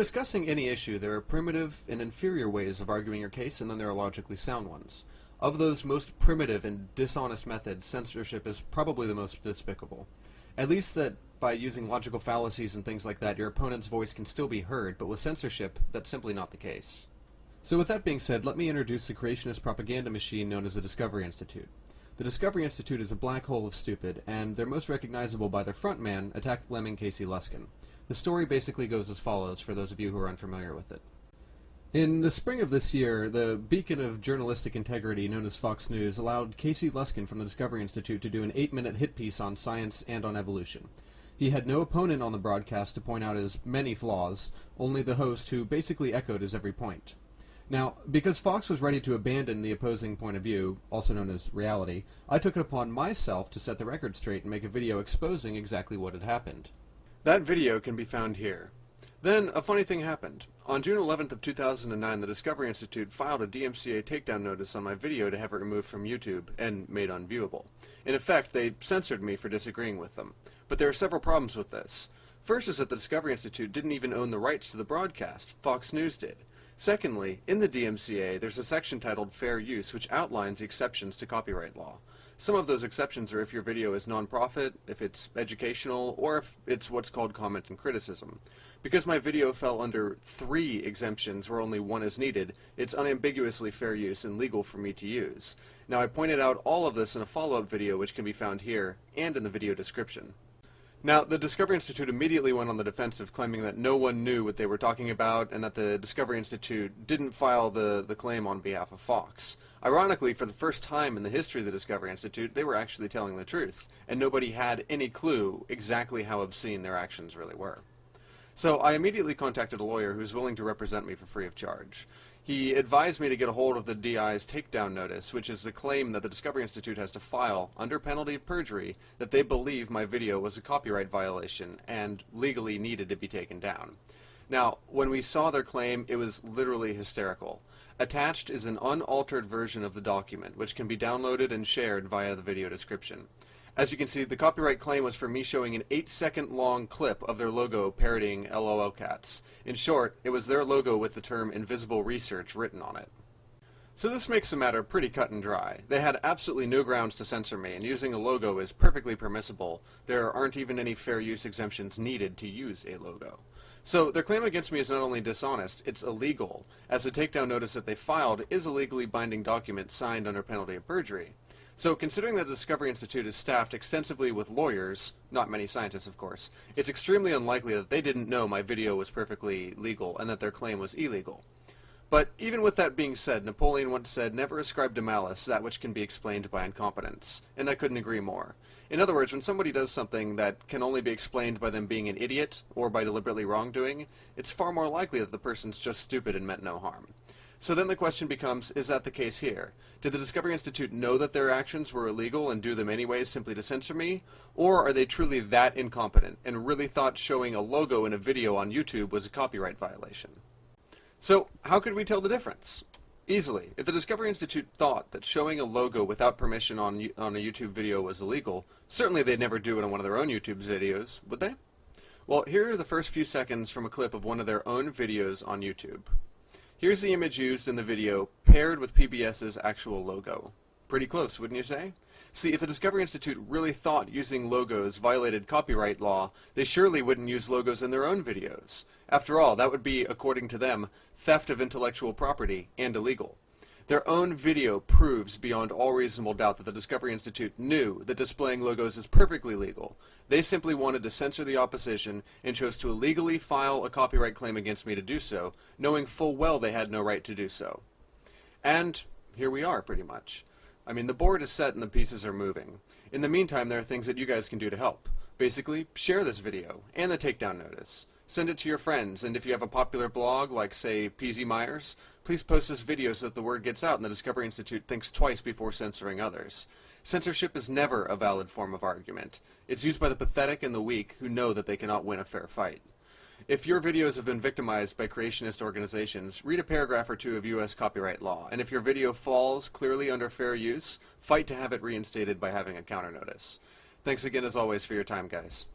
discussing any issue, there are primitive and inferior ways of arguing your case, and then there are logically sound ones. Of those most primitive and dishonest methods, censorship is probably the most despicable. At least that by using logical fallacies and things like that, your opponent's voice can still be heard, but with censorship, that's simply not the case. So with that being said, let me introduce the creationist propaganda machine known as the Discovery Institute. The Discovery Institute is a black hole of stupid, and they're most recognizable by their frontman, attacked lemming Casey Luskin. The story basically goes as follows, for those of you who are unfamiliar with it. In the spring of this year, the beacon of journalistic integrity known as Fox News allowed Casey Luskin from the Discovery Institute to do an 8-minute hit piece on science and on evolution. He had no opponent on the broadcast to point out his many flaws, only the host who basically echoed his every point. Now, because Fox was ready to abandon the opposing point of view, also known as reality, I took it upon myself to set the record straight and make a video exposing exactly what had happened. That video can be found here. Then, a funny thing happened. On June 11th of 2009, the Discovery Institute filed a DMCA takedown notice on my video to have it removed from YouTube and made unviewable. In effect, they censored me for disagreeing with them. But there are several problems with this. First is that the Discovery Institute didn't even own the rights to the broadcast. Fox News did. Secondly, in the DMCA, there's a section titled Fair Use, which outlines the exceptions to copyright law. Some of those exceptions are if your video is non-profit, if it's educational, or if it's what's called comment and criticism. Because my video fell under 3 exemptions where only 1 is needed, it's unambiguously fair use and legal for me to use. Now, I pointed out all of this in a follow-up video which can be found here and in the video description. Now, the Discovery Institute immediately went on the defensive, claiming that no one knew what they were talking about and that the Discovery Institute didn't file the claim on behalf of Fox. Ironically, for the first time in the history of the Discovery Institute, they were actually telling the truth, and nobody had any clue exactly how obscene their actions really were. So I immediately contacted a lawyer who's willing to represent me for free of charge. He advised me to get a hold of the DI's takedown notice, which is the claim that the Discovery Institute has to file, under penalty of perjury, that they believe my video was a copyright violation and legally needed to be taken down. Now, when we saw their claim, it was literally hysterical. Attached is an unaltered version of the document, which can be downloaded and shared via the video description. As you can see, the copyright claim was for me showing an 8-second long clip of their logo parodying LOL cats. In short, it was their logo with the term invisible research written on it. So this makes the matter pretty cut and dry. They had absolutely no grounds to censor me, and using a logo is perfectly permissible. There aren't even any fair use exemptions needed to use a logo. So their claim against me is not only dishonest, it's illegal, as the takedown notice that they filed is a legally binding document signed under penalty of perjury. So considering that the Discovery Institute is staffed extensively with lawyers, not many scientists of course, it's extremely unlikely that they didn't know my video was perfectly legal and that their claim was illegal. But even with that being said, Napoleon once said, "Never ascribe to malice that which can be explained by incompetence," and I couldn't agree more. In other words, when somebody does something that can only be explained by them being an idiot or by deliberately wrongdoing, it's far more likely that the person's just stupid and meant no harm. So then the question becomes, is that the case here? Did the Discovery Institute know that their actions were illegal and do them anyways simply to censor me? Or are they truly that incompetent and really thought showing a logo in a video on YouTube was a copyright violation? So how could we tell the difference? Easily. If the Discovery Institute thought that showing a logo without permission on a YouTube video was illegal, certainly they'd never do it on one of their own YouTube videos, would they? Well, here are the first few seconds from a clip of one of their own videos on YouTube. Here's the image used in the video, paired with PBS's actual logo. Pretty close, wouldn't you say? See, if the Discovery Institute really thought using logos violated copyright law, they surely wouldn't use logos in their own videos. After all, that would be, according to them, theft of intellectual property and illegal. Their own video proves beyond all reasonable doubt that the Discovery Institute knew that displaying logos is perfectly legal. They simply wanted to censor the opposition and chose to illegally file a copyright claim against me to do so, knowing full well they had no right to do so. And here we are, pretty much. I mean, the board is set and the pieces are moving. In the meantime, there are things that you guys can do to help. Basically, share this video and the takedown notice. Send it to your friends, and if you have a popular blog like, say, PZ Myers, please post this video so that the word gets out and the Discovery Institute thinks twice before censoring others. Censorship is never a valid form of argument. It's used by the pathetic and the weak who know that they cannot win a fair fight. If your videos have been victimized by creationist organizations, read a paragraph or 2 of U.S. copyright law, and if your video falls clearly under fair use, fight to have it reinstated by having a counter notice. Thanks again as always for your time, guys.